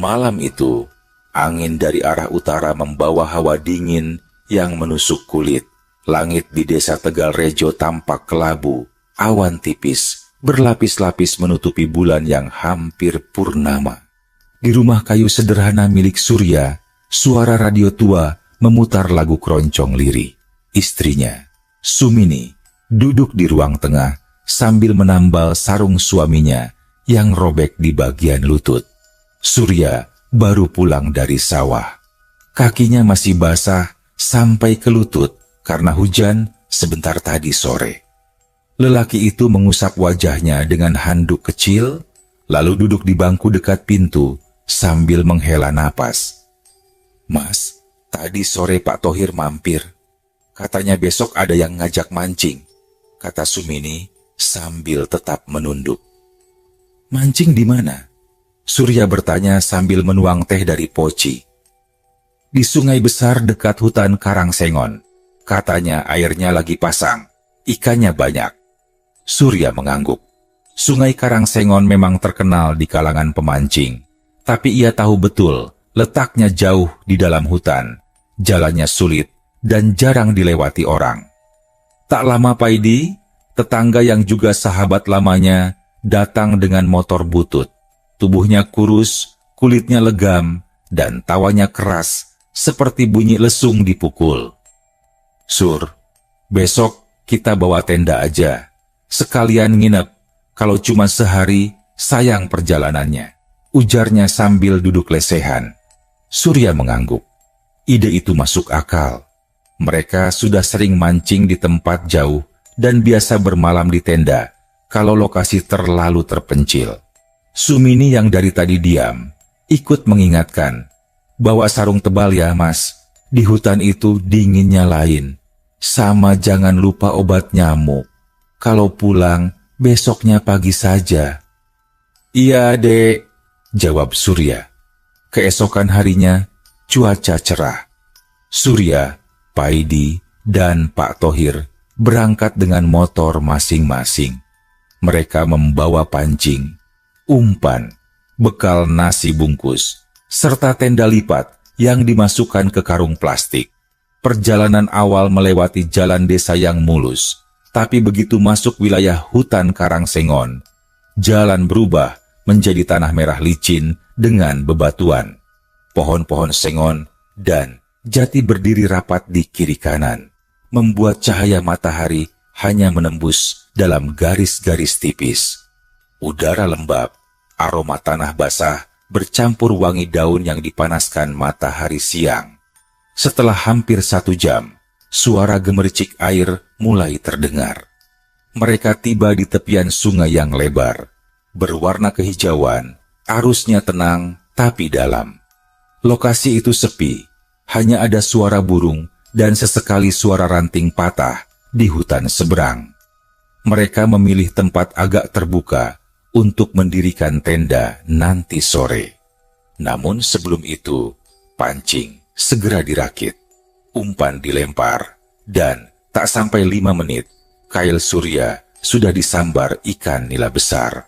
Malam itu, angin dari arah utara membawa hawa dingin yang menusuk kulit. Langit di desa Tegal Rejo tampak kelabu, awan tipis, berlapis-lapis menutupi bulan yang hampir purnama. Di rumah kayu sederhana milik Surya, suara radio tua memutar lagu keroncong lirih. Istrinya, Sumini, duduk di ruang tengah sambil menambal sarung suaminya yang robek di bagian lutut. Surya baru pulang dari sawah. Kakinya masih basah sampai ke lutut karena hujan sebentar tadi sore. Lelaki itu mengusap wajahnya dengan handuk kecil, lalu duduk di bangku dekat pintu sambil menghela napas. "Mas, tadi sore Pak Thohir mampir. Katanya besok ada yang ngajak mancing," kata Sumini sambil tetap menunduk. "Mancing di mana?" Surya bertanya sambil menuang teh dari poci. "Di sungai besar dekat hutan Karangsengon. Katanya airnya lagi pasang, ikannya banyak." Surya mengangguk. Sungai Karangsengon memang terkenal di kalangan pemancing, tapi ia tahu betul letaknya jauh di dalam hutan, jalannya sulit dan jarang dilewati orang. Tak lama Paidi, tetangga yang juga sahabat lamanya, datang dengan motor butut. Tubuhnya kurus, kulitnya legam, dan tawanya keras seperti bunyi lesung dipukul. "Sur, besok kita bawa tenda aja. Sekalian nginep, kalau cuma sehari sayang perjalanannya," ujarnya sambil duduk lesehan. Surya mengangguk. Ide itu masuk akal. Mereka sudah sering mancing di tempat jauh dan biasa bermalam di tenda kalau lokasi terlalu terpencil. Sumini yang dari tadi diam, ikut mengingatkan, "Bawa sarung tebal ya mas, di hutan itu dinginnya lain. Sama jangan lupa obat nyamuk. Kalau pulang, besoknya pagi saja." "Iya dek," jawab Surya. Keesokan harinya, cuaca cerah. Surya, Paidi, dan Pak Thohir berangkat dengan motor masing-masing. Mereka membawa pancing, umpan, bekal nasi bungkus, serta tenda lipat yang dimasukkan ke karung plastik. Perjalanan awal melewati jalan desa yang mulus, tapi begitu masuk wilayah hutan Karangsengon, jalan berubah menjadi tanah merah licin dengan bebatuan. Pohon-pohon sengon dan jati berdiri rapat di kiri kanan, membuat cahaya matahari hanya menembus dalam garis-garis tipis. Udara lembab, aroma tanah basah bercampur wangi daun yang dipanaskan matahari siang. Setelah hampir 1 jam, suara gemericik air mulai terdengar. Mereka tiba di tepian sungai yang lebar, berwarna kehijauan, arusnya tenang tapi dalam. Lokasi itu sepi, hanya ada suara burung dan sesekali suara ranting patah di hutan seberang. Mereka memilih tempat agak terbuka untuk mendirikan tenda nanti sore. Namun sebelum itu, pancing segera dirakit, umpan dilempar, dan tak sampai 5 menit, kail Surya sudah disambar ikan nila besar.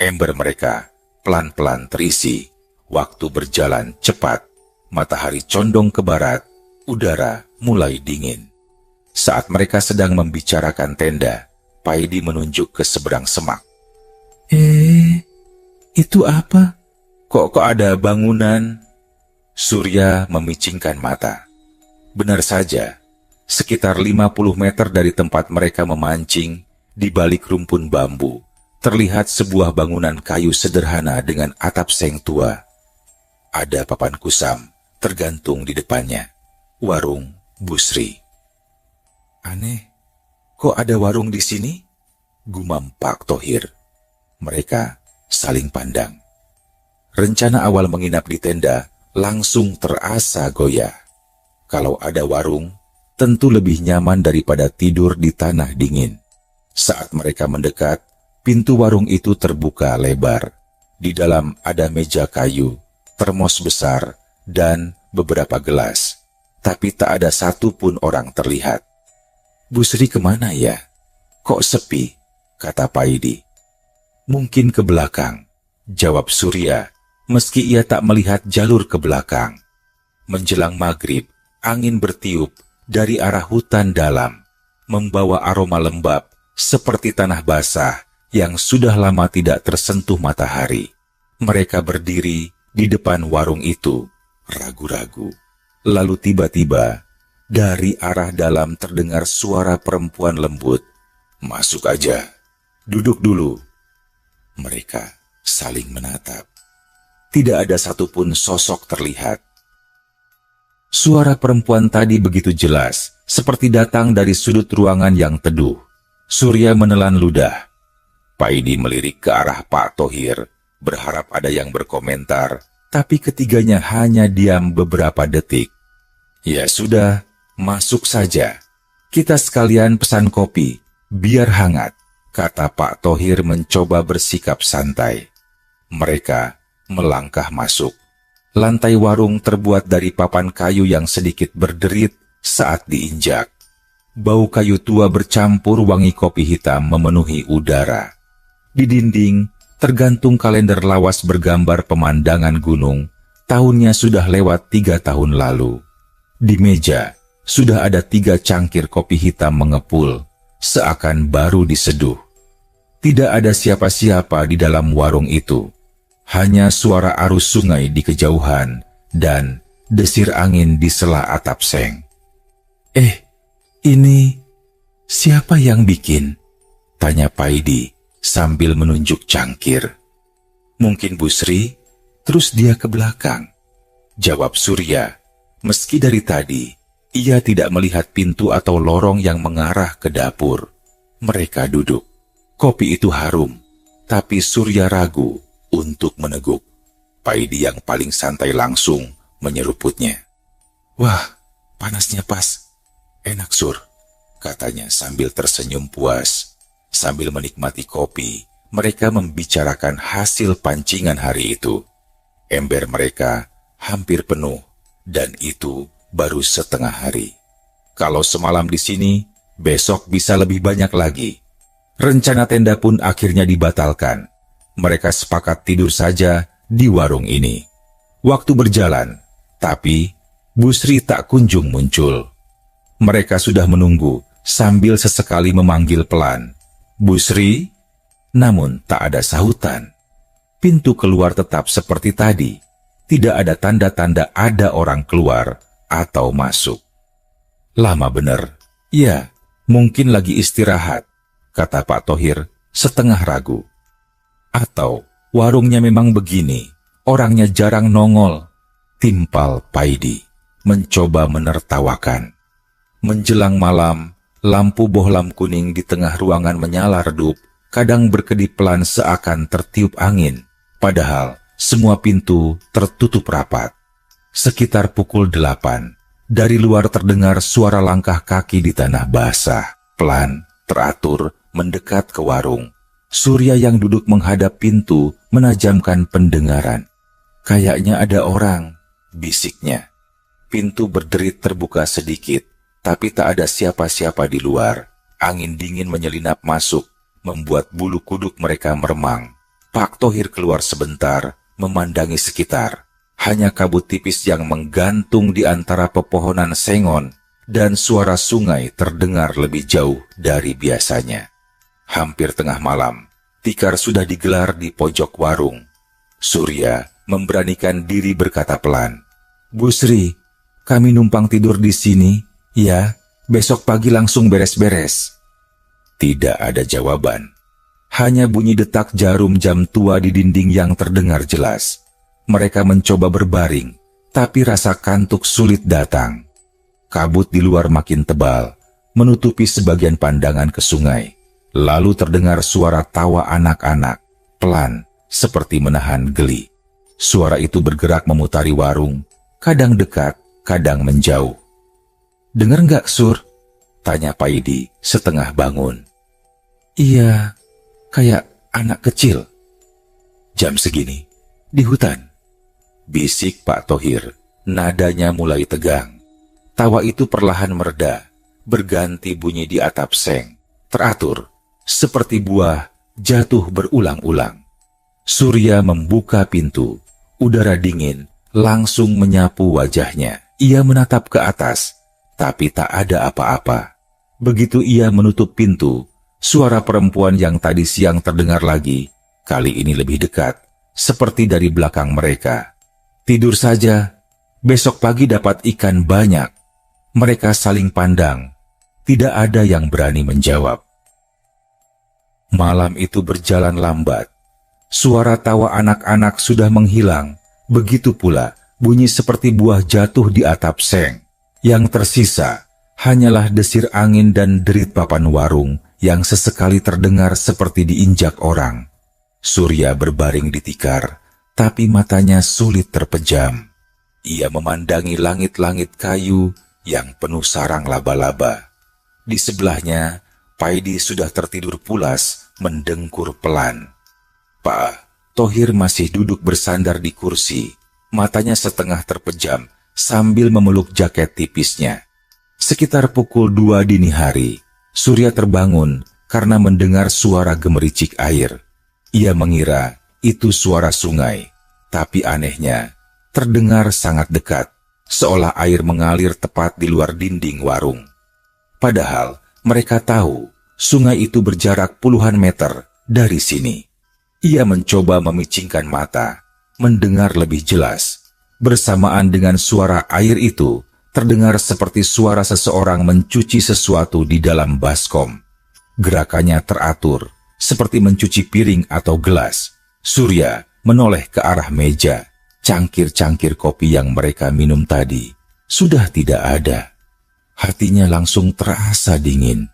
Ember mereka pelan-pelan terisi, waktu berjalan cepat, matahari condong ke barat, udara mulai dingin. Saat mereka sedang membicarakan tenda, Paidi menunjuk ke seberang semak. Itu apa? Kok ada bangunan?" Surya memicingkan mata. Benar saja, sekitar 50 meter dari tempat mereka memancing, di balik rumpun bambu, terlihat sebuah bangunan kayu sederhana dengan atap seng tua. Ada papan kusam tergantung di depannya. Warung Busri. "Aneh, kok ada warung di sini?" gumam Pak Thohir. Mereka saling pandang. Rencana awal menginap di tenda langsung terasa goyah. Kalau ada warung, tentu lebih nyaman daripada tidur di tanah dingin. Saat mereka mendekat, pintu warung itu terbuka lebar. Di dalam ada meja kayu, termos besar, dan beberapa gelas. Tapi tak ada satupun orang terlihat. "Busri kemana ya? Kok sepi?" kata Paidi. "Mungkin ke belakang," jawab Surya meski ia tak melihat jalur ke belakang. Menjelang maghrib, angin bertiup dari arah hutan dalam, membawa aroma lembab seperti tanah basah yang sudah lama tidak tersentuh matahari. Mereka berdiri di depan warung itu, ragu-ragu. Lalu tiba-tiba, dari arah dalam terdengar suara perempuan lembut. "Masuk aja, duduk dulu." Mereka saling menatap. Tidak ada satupun sosok terlihat. Suara perempuan tadi begitu jelas, seperti datang dari sudut ruangan yang teduh. Surya menelan ludah. Paidi melirik ke arah Pak Thohir, berharap ada yang berkomentar, tapi ketiganya hanya diam beberapa detik. "Ya sudah, masuk saja. Kita sekalian pesan kopi, biar hangat," kata Pak Thohir mencoba bersikap santai. Mereka melangkah masuk. Lantai warung terbuat dari papan kayu yang sedikit berderit saat diinjak. Bau kayu tua bercampur wangi kopi hitam memenuhi udara. Di dinding tergantung kalender lawas bergambar pemandangan gunung. Tahunnya sudah lewat 3 tahun lalu. Di meja sudah ada 3 cangkir kopi hitam mengepul, seakan baru diseduh. Tidak ada siapa-siapa di dalam warung itu. Hanya suara arus sungai di kejauhan dan desir angin di sela atap seng. Ini siapa yang bikin?" tanya Paidi sambil menunjuk cangkir. "Mungkin Bu Sri," terus dia ke belakang. Jawab Surya, meski dari tadi ia tidak melihat pintu atau lorong yang mengarah ke dapur. Mereka duduk. Kopi itu harum, tapi Surya ragu untuk meneguk. Paidi yang paling santai langsung menyeruputnya. "Wah, panasnya pas. Enak, Sur," katanya sambil tersenyum puas. Sambil menikmati kopi, mereka membicarakan hasil pancingan hari itu. Ember mereka hampir penuh, dan itu baru setengah hari. Kalau semalam di sini, besok bisa lebih banyak lagi. Rencana tenda pun akhirnya dibatalkan. Mereka sepakat tidur saja di warung ini. Waktu berjalan, tapi Bu Sri tak kunjung muncul. Mereka sudah menunggu sambil sesekali memanggil pelan, "Bu Sri?" Namun tak ada sahutan. Pintu keluar tetap seperti tadi. Tidak ada tanda-tanda ada orang keluar atau masuk. "Lama bener." "Ya, mungkin lagi istirahat," kata Pak Thohir setengah ragu. "Atau warungnya memang begini, orangnya jarang nongol," timpal Paidi, mencoba menertawakan. Menjelang malam, lampu bohlam kuning di tengah ruangan menyala redup, kadang berkedip pelan seakan tertiup angin, padahal semua pintu tertutup rapat. Sekitar pukul 8, dari luar terdengar suara langkah kaki di tanah basah, pelan, teratur, mendekat ke warung. Surya yang duduk menghadap pintu menajamkan pendengaran. "Kayaknya ada orang," bisiknya. Pintu berderit terbuka sedikit, tapi tak ada siapa-siapa di luar. Angin dingin menyelinap masuk, membuat bulu kuduk mereka meremang. Pak Thohir keluar sebentar, memandangi sekitar. Hanya kabut tipis yang menggantung di antara pepohonan sengon, dan suara sungai terdengar lebih jauh dari biasanya. Hampir tengah malam, tikar sudah digelar di pojok warung. Surya memberanikan diri berkata pelan, "Bu Sri, kami numpang tidur di sini, ya, besok pagi langsung beres-beres." Tidak ada jawaban. Hanya bunyi detak jarum jam tua di dinding yang terdengar jelas. Mereka mencoba berbaring, tapi rasa kantuk sulit datang. Kabut di luar makin tebal, menutupi sebagian pandangan ke sungai. Lalu terdengar suara tawa anak-anak, pelan, seperti menahan geli. Suara itu bergerak memutari warung, kadang dekat, kadang menjauh. "Dengar nggak, Sur?" tanya Paidi setengah bangun. "Iya, kayak anak kecil." "Jam segini, di hutan," bisik Pak Thohir. Nadanya mulai tegang. Tawa itu perlahan mereda, berganti bunyi di atap seng, teratur, seperti buah jatuh berulang-ulang. Surya membuka pintu. Udara dingin langsung menyapu wajahnya. Ia menatap ke atas, tapi tak ada apa-apa. Begitu ia menutup pintu, suara perempuan yang tadi siang terdengar lagi, kali ini lebih dekat, seperti dari belakang mereka. Tidur saja, besok pagi dapat ikan banyak. Mereka saling pandang, tidak ada yang berani menjawab. Malam itu berjalan lambat. Suara tawa anak-anak sudah menghilang, begitu pula bunyi seperti buah jatuh di atap seng. Yang tersisa hanyalah desir angin dan derit papan warung yang sesekali terdengar seperti diinjak orang. Surya berbaring di tikar, tapi matanya sulit terpejam. Ia memandangi langit-langit kayu yang penuh sarang laba-laba. Di sebelahnya, Paidi sudah tertidur pulas, mendengkur pelan. Pak Thohir masih duduk bersandar di kursi, matanya setengah terpejam sambil memeluk jaket tipisnya. Sekitar pukul 2 dini hari, Surya terbangun karena mendengar suara gemericik air. Ia mengira itu suara sungai, tapi anehnya terdengar sangat dekat, seolah air mengalir tepat di luar dinding warung. Padahal mereka tahu sungai itu berjarak puluhan meter dari sini. Ia mencoba memicingkan mata, mendengar lebih jelas. Bersamaan dengan suara air itu, terdengar seperti suara seseorang mencuci sesuatu di dalam baskom. Gerakannya teratur, seperti mencuci piring atau gelas. Surya menoleh ke arah meja. Cangkir-cangkir kopi yang mereka minum tadi sudah tidak ada. Hatinya langsung terasa dingin.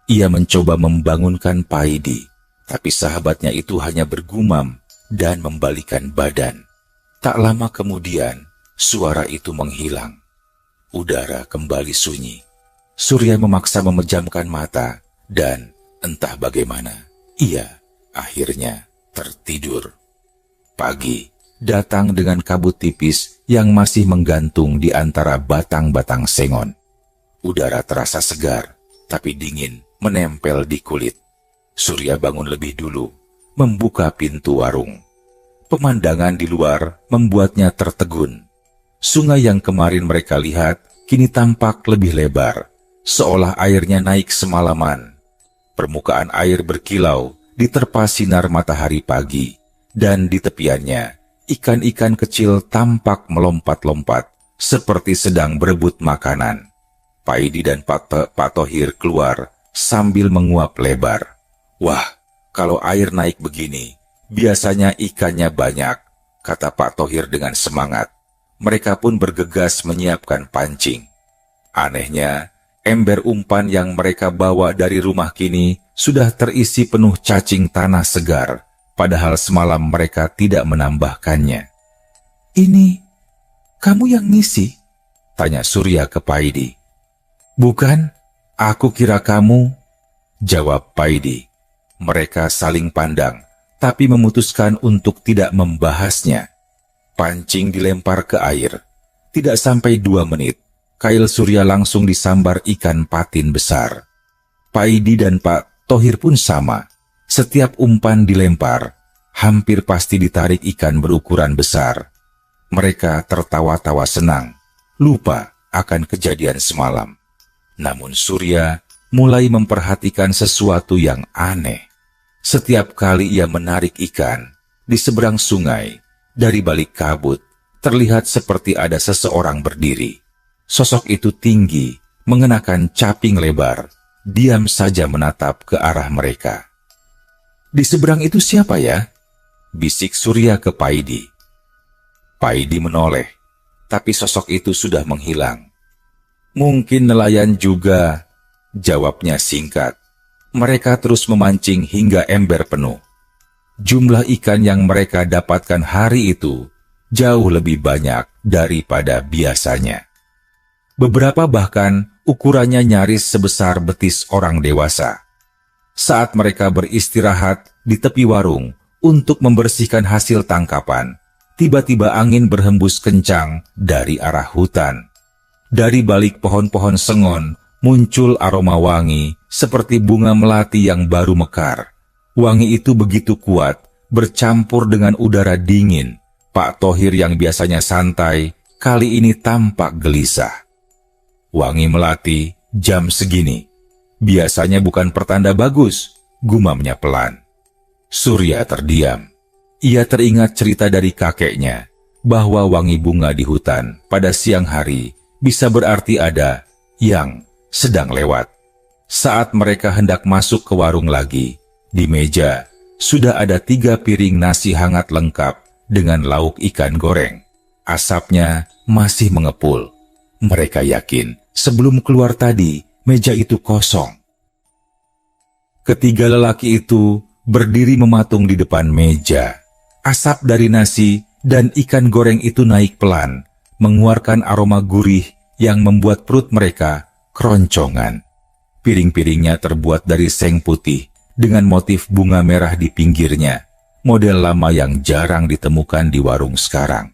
Ia mencoba membangunkan Paidi, tapi sahabatnya itu hanya bergumam dan membalikan badan. Tak lama kemudian, suara itu menghilang. Udara kembali sunyi. Surya memaksa memejamkan mata, dan entah bagaimana, ia akhirnya tertidur. Pagi datang dengan kabut tipis yang masih menggantung di antara batang-batang sengon. Udara terasa segar, tapi dingin menempel di kulit. Surya bangun lebih dulu, membuka pintu warung. Pemandangan di luar membuatnya tertegun. Sungai yang kemarin mereka lihat kini tampak lebih lebar, seolah airnya naik semalaman. Permukaan air berkilau diterpa sinar matahari pagi, dan di tepiannya ikan-ikan kecil tampak melompat-lompat seperti sedang berebut makanan. Paidi dan Pak Thohir keluar sambil menguap lebar. Wah, kalau air naik begini, biasanya ikannya banyak, kata Pak Thohir dengan semangat. Mereka pun bergegas menyiapkan pancing. Anehnya, ember umpan yang mereka bawa dari rumah kini sudah terisi penuh cacing tanah segar, padahal semalam mereka tidak menambahkannya. Ini, kamu yang ngisi? Tanya Surya ke Paidi. Bukan, aku kira kamu, jawab Paidi. Mereka saling pandang, tapi memutuskan untuk tidak membahasnya. Pancing dilempar ke air. Tidak sampai 2 menit, kail Surya langsung disambar ikan patin besar. Paidi dan Pak Thohir pun sama. Setiap umpan dilempar, hampir pasti ditarik ikan berukuran besar. Mereka tertawa-tawa senang, lupa akan kejadian semalam. Namun Surya mulai memperhatikan sesuatu yang aneh. Setiap kali ia menarik ikan, di seberang sungai, dari balik kabut, terlihat seperti ada seseorang berdiri. Sosok itu tinggi, mengenakan caping lebar, diam saja menatap ke arah mereka. Di seberang itu siapa ya? Bisik Surya ke Paidi. Paidi menoleh, tapi sosok itu sudah menghilang. Mungkin nelayan juga, jawabnya singkat. Mereka terus memancing hingga ember penuh. Jumlah ikan yang mereka dapatkan hari itu jauh lebih banyak daripada biasanya. Beberapa bahkan ukurannya nyaris sebesar betis orang dewasa. Saat mereka beristirahat di tepi warung untuk membersihkan hasil tangkapan, tiba-tiba angin berhembus kencang dari arah hutan. Dari balik pohon-pohon sengon muncul aroma wangi seperti bunga melati yang baru mekar. Wangi itu begitu kuat, bercampur dengan udara dingin. Pak Thohir yang biasanya santai, kali ini tampak gelisah. "Wangi melati, jam segini. Biasanya bukan pertanda bagus," gumamnya pelan. Surya terdiam. Ia teringat cerita dari kakeknya, bahwa wangi bunga di hutan pada siang hari bisa berarti ada yang sedang lewat. Saat mereka hendak masuk ke warung lagi, di meja sudah ada 3 piring nasi hangat lengkap dengan lauk ikan goreng. Asapnya masih mengepul. Mereka yakin sebelum keluar tadi, meja itu kosong. Ketiga lelaki itu berdiri mematung di depan meja. Asap dari nasi dan ikan goreng itu naik pelan, mengeluarkan aroma gurih yang membuat perut mereka keroncongan. Piring-piringnya terbuat dari seng putih dengan motif bunga merah di pinggirnya, model lama yang jarang ditemukan di warung sekarang.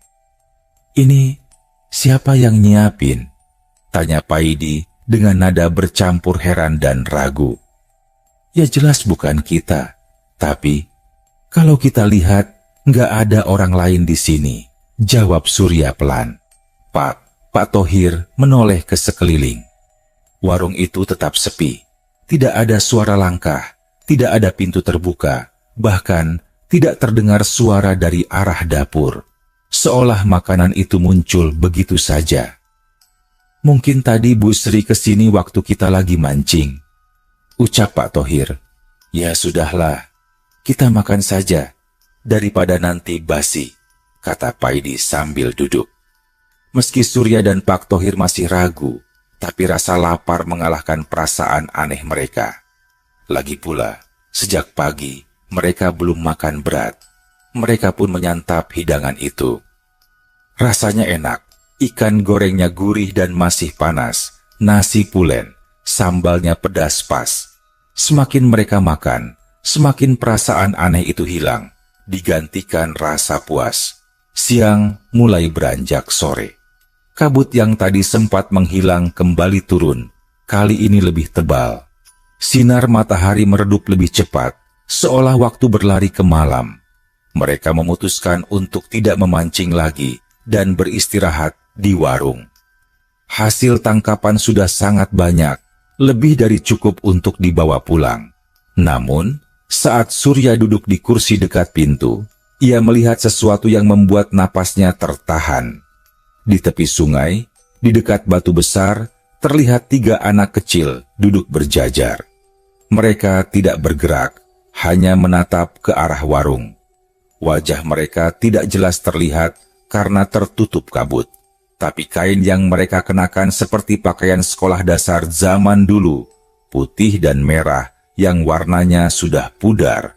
"Ini siapa yang nyiapin?" tanya Paidi dengan nada bercampur heran dan ragu. "Ya jelas bukan kita, tapi kalau kita lihat nggak ada orang lain di sini," jawab Surya pelan. Pak Thohir menoleh ke sekeliling. Warung itu tetap sepi. Tidak ada suara langkah, tidak ada pintu terbuka, bahkan tidak terdengar suara dari arah dapur. Seolah makanan itu muncul begitu saja. "Mungkin tadi Bu Sri kesini waktu kita lagi mancing," ucap Pak Thohir. "Ya sudahlah, kita makan saja, daripada nanti basi," kata Paidi sambil duduk. Meski Surya dan Pak Thohir masih ragu, tapi rasa lapar mengalahkan perasaan aneh mereka. Lagi pula, sejak pagi mereka belum makan berat. Mereka pun menyantap hidangan itu. Rasanya enak, ikan gorengnya gurih dan masih panas, nasi pulen, sambalnya pedas pas. Semakin mereka makan, semakin perasaan aneh itu hilang, digantikan rasa puas. Siang mulai beranjak sore. Kabut yang tadi sempat menghilang kembali turun, kali ini lebih tebal. Sinar matahari meredup lebih cepat, seolah waktu berlari ke malam. Mereka memutuskan untuk tidak memancing lagi dan beristirahat di warung. Hasil tangkapan sudah sangat banyak, lebih dari cukup untuk dibawa pulang. Namun, saat Surya duduk di kursi dekat pintu, ia melihat sesuatu yang membuat napasnya tertahan. Di tepi sungai, di dekat batu besar, terlihat 3 anak kecil duduk berjajar. Mereka tidak bergerak, hanya menatap ke arah warung. Wajah mereka tidak jelas terlihat karena tertutup kabut, tapi kain yang mereka kenakan seperti pakaian sekolah dasar zaman dulu, putih dan merah yang warnanya sudah pudar.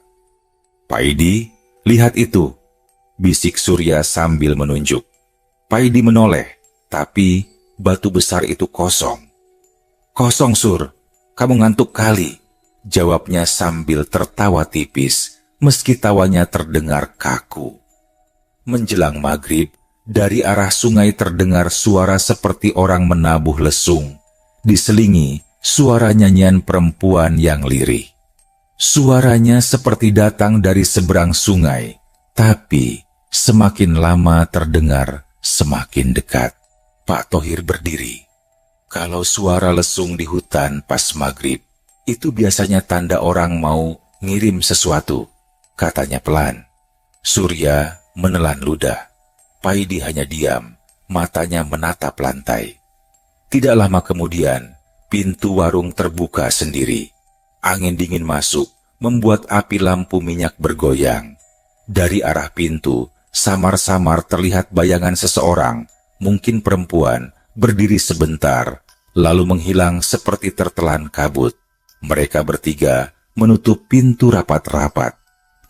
"Paidi, lihat itu," bisik Surya sambil menunjuk. Paidi menoleh, tapi batu besar itu kosong. "Kosong, Sur, kamu ngantuk kali," jawabnya sambil tertawa tipis, meski tawanya terdengar kaku. Menjelang maghrib, dari arah sungai terdengar suara seperti orang menabuh lesung, diselingi suara nyanyian perempuan yang lirih. Suaranya seperti datang dari seberang sungai, tapi semakin lama terdengar, semakin dekat. Pak Thohir berdiri. Kalau suara lesung di hutan pas maghrib, itu biasanya tanda orang mau ngirim sesuatu, katanya pelan. Surya menelan ludah. Paidi hanya diam, matanya menatap lantai. Tidak lama kemudian, pintu warung terbuka sendiri. Angin dingin masuk, membuat api lampu minyak bergoyang. Dari arah pintu, samar-samar terlihat bayangan seseorang, mungkin perempuan, berdiri sebentar, lalu menghilang seperti tertelan kabut. Mereka bertiga menutup pintu rapat-rapat.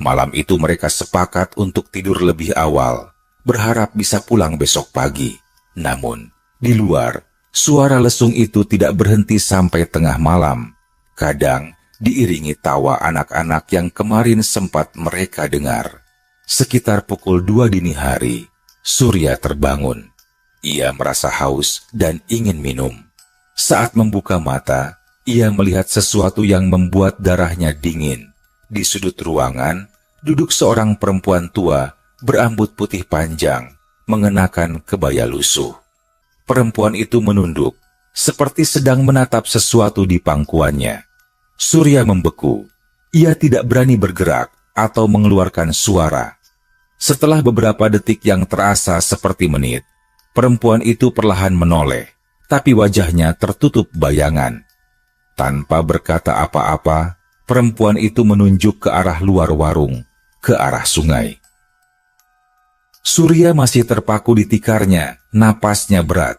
Malam itu mereka sepakat untuk tidur lebih awal, berharap bisa pulang besok pagi. Namun, di luar, suara lesung itu tidak berhenti sampai tengah malam. Kadang diiringi tawa anak-anak yang kemarin sempat mereka dengar. Sekitar pukul 2 dini hari, Surya terbangun. Ia merasa haus dan ingin minum. Saat membuka mata, ia melihat sesuatu yang membuat darahnya dingin. Di sudut ruangan, duduk seorang perempuan tua berambut putih panjang, mengenakan kebaya lusuh. Perempuan itu menunduk, seperti sedang menatap sesuatu di pangkuannya. Surya membeku. Ia tidak berani bergerak atau mengeluarkan suara. Setelah beberapa detik yang terasa seperti menit, perempuan itu perlahan menoleh, tapi wajahnya tertutup bayangan. Tanpa berkata apa-apa, perempuan itu menunjuk ke arah luar warung, ke arah sungai. Surya masih terpaku di tikarnya, napasnya berat.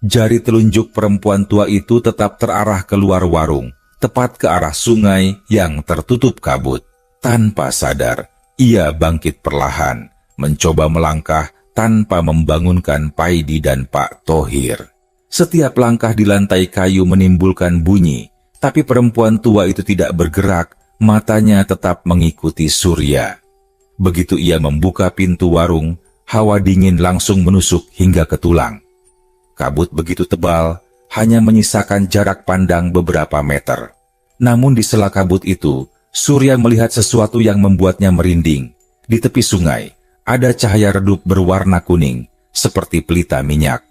Jari telunjuk perempuan tua itu tetap terarah keluar warung, tepat ke arah sungai yang tertutup kabut. Tanpa sadar, ia bangkit perlahan, mencoba melangkah tanpa membangunkan Paidi dan Pak Thohir. Setiap langkah di lantai kayu menimbulkan bunyi, tapi perempuan tua itu tidak bergerak, matanya tetap mengikuti Surya. Begitu ia membuka pintu warung, hawa dingin langsung menusuk hingga ke tulang. Kabut begitu tebal, hanya menyisakan jarak pandang beberapa meter. Namun di sela kabut itu, Surya melihat sesuatu yang membuatnya merinding. Di tepi sungai, ada cahaya redup berwarna kuning, seperti pelita minyak.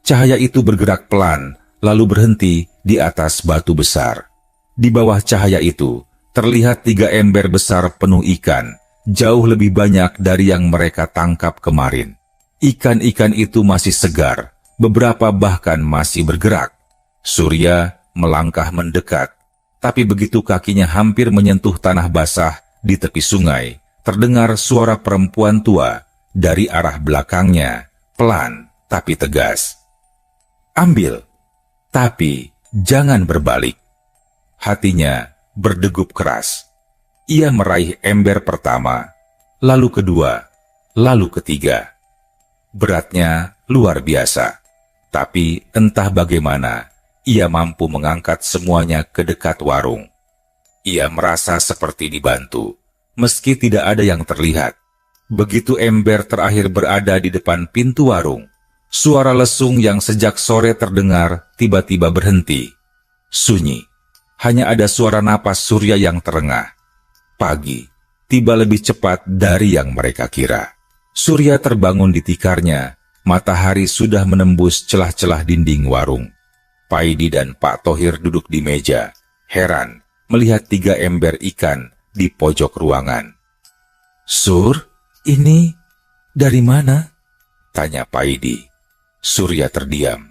Cahaya itu bergerak pelan, lalu berhenti di atas batu besar. Di bawah cahaya itu, terlihat 3 ember besar penuh ikan, jauh lebih banyak dari yang mereka tangkap kemarin. Ikan-ikan itu masih segar, beberapa bahkan masih bergerak. Surya melangkah mendekat, tapi begitu kakinya hampir menyentuh tanah basah di tepi sungai, terdengar suara perempuan tua dari arah belakangnya, pelan tapi tegas. "Ambil, tapi jangan berbalik." Hatinya berdegup keras. Ia meraih ember pertama, lalu kedua, lalu ketiga. Beratnya luar biasa, tapi entah bagaimana, ia mampu mengangkat semuanya ke dekat warung. Ia merasa seperti dibantu, meski tidak ada yang terlihat. Begitu ember terakhir berada di depan pintu warung, suara lesung yang sejak sore terdengar tiba-tiba berhenti. Sunyi, hanya ada suara napas Surya yang terengah. Pagi tiba lebih cepat dari yang mereka kira. Surya terbangun di tikarnya, matahari sudah menembus celah-celah dinding warung. Paidi dan Pak Thohir duduk di meja, heran melihat 3 ember ikan di pojok ruangan. "Sur, ini dari mana?" tanya Paidi. Surya terdiam.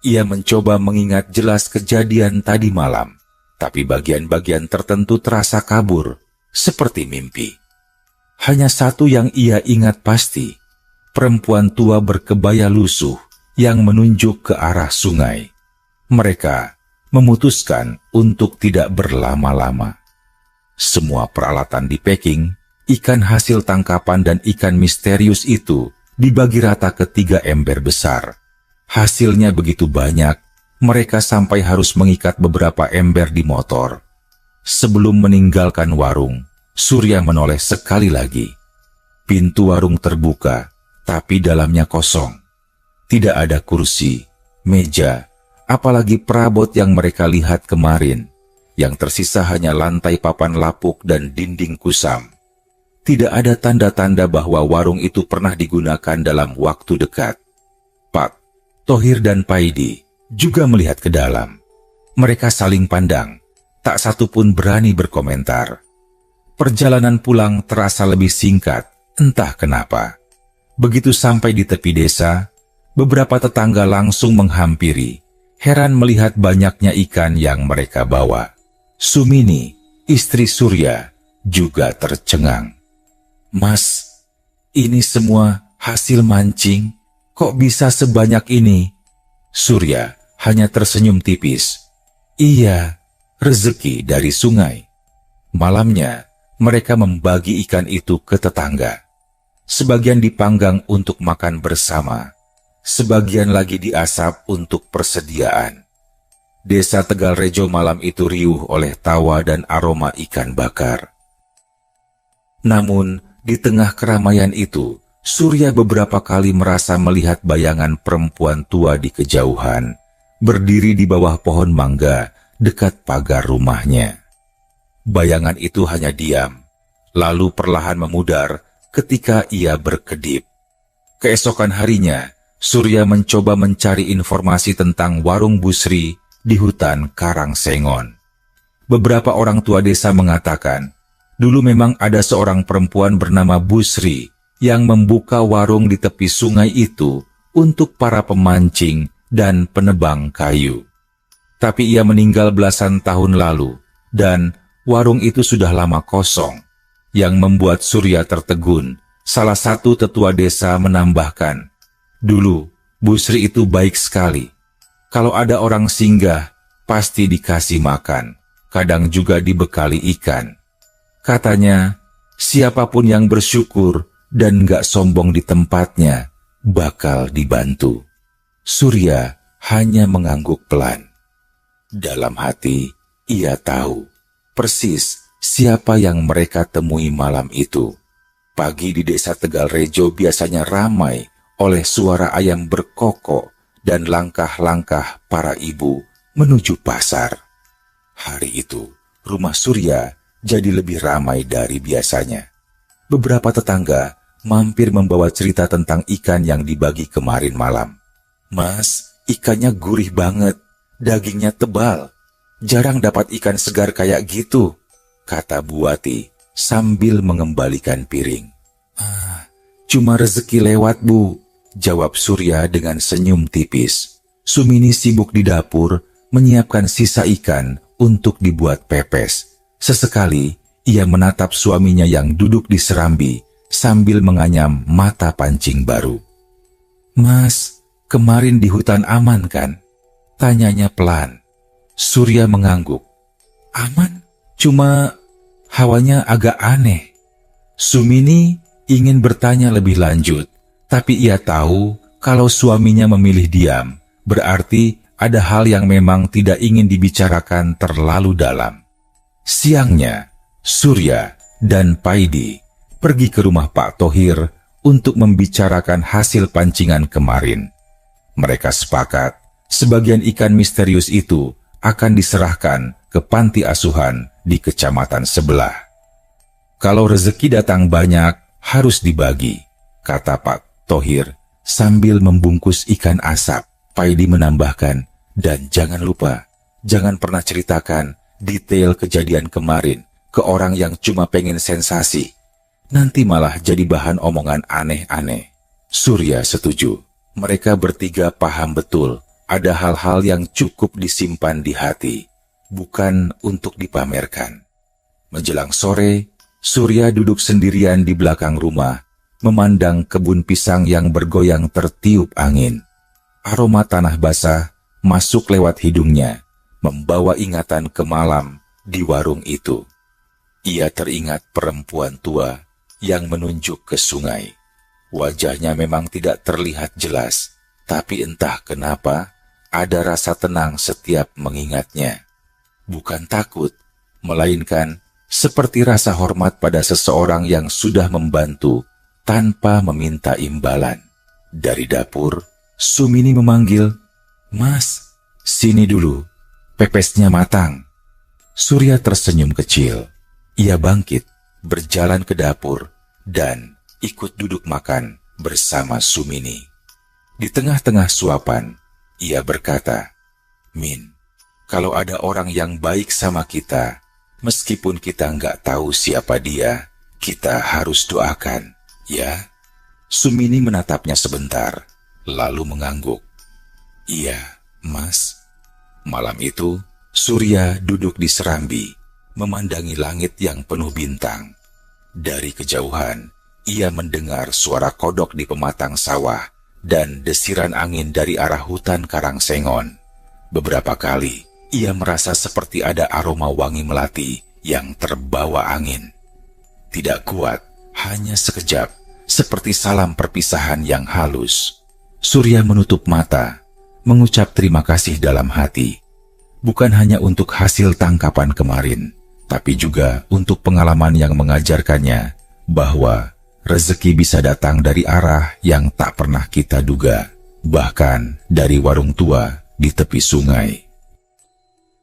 Ia mencoba mengingat jelas kejadian tadi malam, tapi bagian-bagian tertentu terasa kabur, seperti mimpi. Hanya satu yang ia ingat pasti, perempuan tua berkebaya lusuh yang menunjuk ke arah sungai. Mereka memutuskan untuk tidak berlama-lama. Semua peralatan di packing, ikan hasil tangkapan dan ikan misterius itu dibagi rata ke 3 ember besar. Hasilnya begitu banyak, mereka sampai harus mengikat beberapa ember di motor. Sebelum meninggalkan warung, Surya menoleh sekali lagi. Pintu warung terbuka, tapi dalamnya kosong. Tidak ada kursi, meja, apalagi perabot yang mereka lihat kemarin. Yang tersisa hanya lantai papan lapuk dan dinding kusam. Tidak ada tanda-tanda bahwa warung itu pernah digunakan dalam waktu dekat. Pak Thohir dan Paidi juga melihat ke dalam. Mereka saling pandang, tak satu pun berani berkomentar. Perjalanan pulang terasa lebih singkat, entah kenapa. Begitu sampai di tepi desa, beberapa tetangga langsung menghampiri, heran melihat banyaknya ikan yang mereka bawa. Sumini, istri Surya, juga tercengang. "Mas, ini semua hasil mancing, kok bisa sebanyak ini?" Surya hanya tersenyum tipis. "Iya, rezeki dari sungai." Malamnya, mereka membagi ikan itu ke tetangga. Sebagian dipanggang untuk makan bersama, sebagian lagi diasap untuk persediaan. Desa Tegal Rejo malam itu riuh oleh tawa dan aroma ikan bakar. Namun, di tengah keramaian itu, Surya beberapa kali merasa melihat bayangan perempuan tua di kejauhan, berdiri di bawah pohon mangga dekat pagar rumahnya. Bayangan itu hanya diam, lalu perlahan memudar ketika ia berkedip. Keesokan harinya, Surya mencoba mencari informasi tentang warung Busri di hutan Karangsengon. Beberapa orang tua desa mengatakan, dulu memang ada seorang perempuan bernama Busri yang membuka warung di tepi sungai itu untuk para pemancing dan penebang kayu. Tapi ia meninggal belasan tahun lalu, dan warung itu sudah lama kosong. Yang membuat Surya tertegun, salah satu tetua desa menambahkan, dulu Busri itu baik sekali. Kalau ada orang singgah, pasti dikasih makan, kadang juga dibekali ikan. Katanya, siapapun yang bersyukur dan gak sombong di tempatnya, bakal dibantu. Surya hanya mengangguk pelan. Dalam hati, ia tahu persis siapa yang mereka temui malam itu. Pagi di desa Tegalrejo biasanya ramai oleh suara ayam berkokok dan langkah-langkah para ibu menuju pasar. Hari itu, rumah Surya jadi lebih ramai dari biasanya. Beberapa tetangga mampir membawa cerita tentang ikan yang dibagi kemarin malam. Mas, ikannya gurih banget, dagingnya tebal. Jarang dapat ikan segar kayak gitu, kata Buati sambil mengembalikan piring. Cuma rezeki lewat, Bu, jawab Surya dengan senyum tipis. Sumini sibuk di dapur menyiapkan sisa ikan untuk dibuat pepes. Sesekali ia menatap suaminya yang duduk di serambi sambil menganyam mata pancing baru. Mas, kemarin di hutan aman kan? Tanyanya pelan. Surya mengangguk. Aman, cuma hawanya agak aneh. Sumini ingin bertanya lebih lanjut, tapi ia tahu kalau suaminya memilih diam, berarti ada hal yang memang tidak ingin dibicarakan terlalu dalam. Siangnya, Surya dan Paidi pergi ke rumah Pak Thohir untuk membicarakan hasil pancingan kemarin. Mereka sepakat sebagian ikan misterius itu akan diserahkan ke panti asuhan di kecamatan sebelah. Kalau rezeki datang banyak, harus dibagi, kata Pak Thohir sambil membungkus ikan asap. Paidi menambahkan, dan jangan lupa, jangan pernah ceritakan detail kejadian kemarin ke orang yang cuma pengen sensasi. Nanti malah jadi bahan omongan aneh-aneh. Surya setuju. Mereka bertiga paham betul ada hal-hal yang cukup disimpan di hati, bukan untuk dipamerkan. Menjelang sore, Surya duduk sendirian di belakang rumah, memandang kebun pisang yang bergoyang tertiup angin. Aroma tanah basah masuk lewat hidungnya, membawa ingatan ke malam di warung itu. Ia teringat perempuan tua yang menunjuk ke sungai. Wajahnya memang tidak terlihat jelas, tapi entah kenapa ada rasa tenang setiap mengingatnya. Bukan takut, melainkan seperti rasa hormat pada seseorang yang sudah membantu tanpa meminta imbalan. Dari dapur, Sumini memanggil, Mas, sini dulu, pepesnya matang. Surya tersenyum kecil. Ia bangkit, berjalan ke dapur, dan ikut duduk makan bersama Sumini. Di tengah-tengah suapan, ia berkata, Min, kalau ada orang yang baik sama kita, meskipun kita nggak tahu siapa dia, kita harus doakan, ya? Sumini menatapnya sebentar, lalu mengangguk. Iya, Mas. Malam itu, Surya duduk di serambi, memandangi langit yang penuh bintang. Dari kejauhan, ia mendengar suara kodok di pematang sawah dan desiran angin dari arah hutan Karangsengon. Beberapa kali, ia merasa seperti ada aroma wangi melati yang terbawa angin. Tidak kuat, hanya sekejap, seperti salam perpisahan yang halus. Surya menutup mata, mengucap terima kasih dalam hati. Bukan hanya untuk hasil tangkapan kemarin, tapi juga untuk pengalaman yang mengajarkannya bahwa rezeki bisa datang dari arah yang tak pernah kita duga, bahkan dari warung tua di tepi sungai.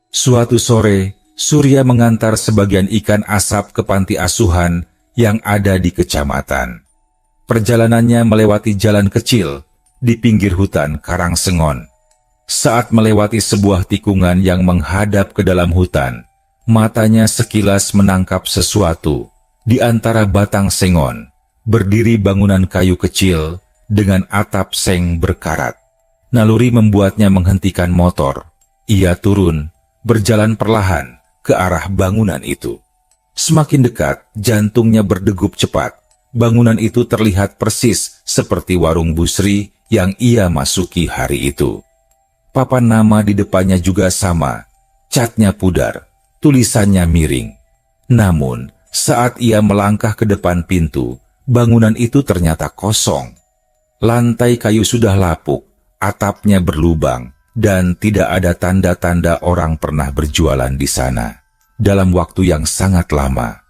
Suatu sore, Surya mengantar sebagian ikan asap ke panti asuhan yang ada di kecamatan. Perjalanannya melewati jalan kecil di pinggir hutan Karangsengon. Saat melewati sebuah tikungan yang menghadap ke dalam hutan, matanya sekilas menangkap sesuatu. Di antara batang sengon, berdiri bangunan kayu kecil dengan atap seng berkarat. Naluri membuatnya menghentikan motor. Ia turun, berjalan perlahan ke arah bangunan itu. Semakin dekat, jantungnya berdegup cepat. Bangunan itu terlihat persis seperti warung Busri yang ia masuki hari itu. Papan nama di depannya juga sama, catnya pudar, tulisannya miring. Namun, saat ia melangkah ke depan pintu, bangunan itu ternyata kosong. Lantai kayu sudah lapuk, atapnya berlubang, dan tidak ada tanda-tanda orang pernah berjualan di sana. Dalam waktu yang sangat lama,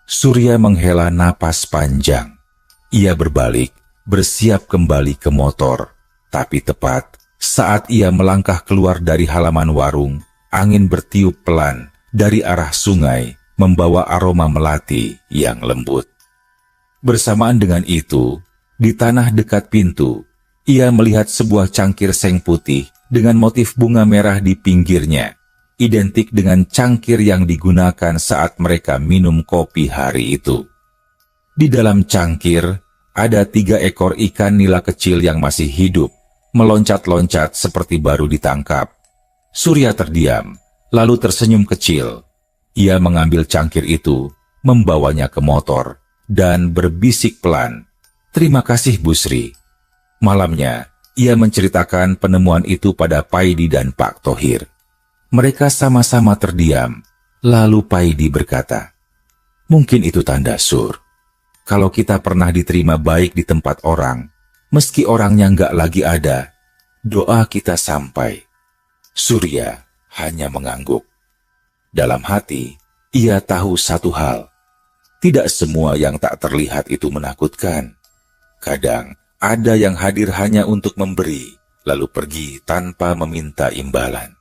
Surya menghela napas panjang. Ia berbalik, bersiap kembali ke motor. Tapi tepat saat ia melangkah keluar dari halaman warung, angin bertiup pelan dari arah sungai, membawa aroma melati yang lembut. Bersamaan dengan itu, di tanah dekat pintu, ia melihat sebuah cangkir seng putih dengan motif bunga merah di pinggirnya, identik dengan cangkir yang digunakan saat mereka minum kopi hari itu. Di dalam cangkir, ada 3 ekor ikan nila kecil yang masih hidup, meloncat-loncat seperti baru ditangkap. Surya terdiam, lalu tersenyum kecil. Ia mengambil cangkir itu, membawanya ke motor, dan berbisik pelan, "Terima kasih, Busri." Malamnya, ia menceritakan penemuan itu pada Paidi dan Pak Thohir. Mereka sama-sama terdiam, lalu Paidi berkata, "Mungkin itu tanda Sur. Kalau kita pernah diterima baik di tempat orang, meski orangnya nggak lagi ada, doa kita sampai." Surya hanya mengangguk. Dalam hati, ia tahu satu hal. Tidak semua yang tak terlihat itu menakutkan. Kadang, ada yang hadir hanya untuk memberi, lalu pergi tanpa meminta imbalan.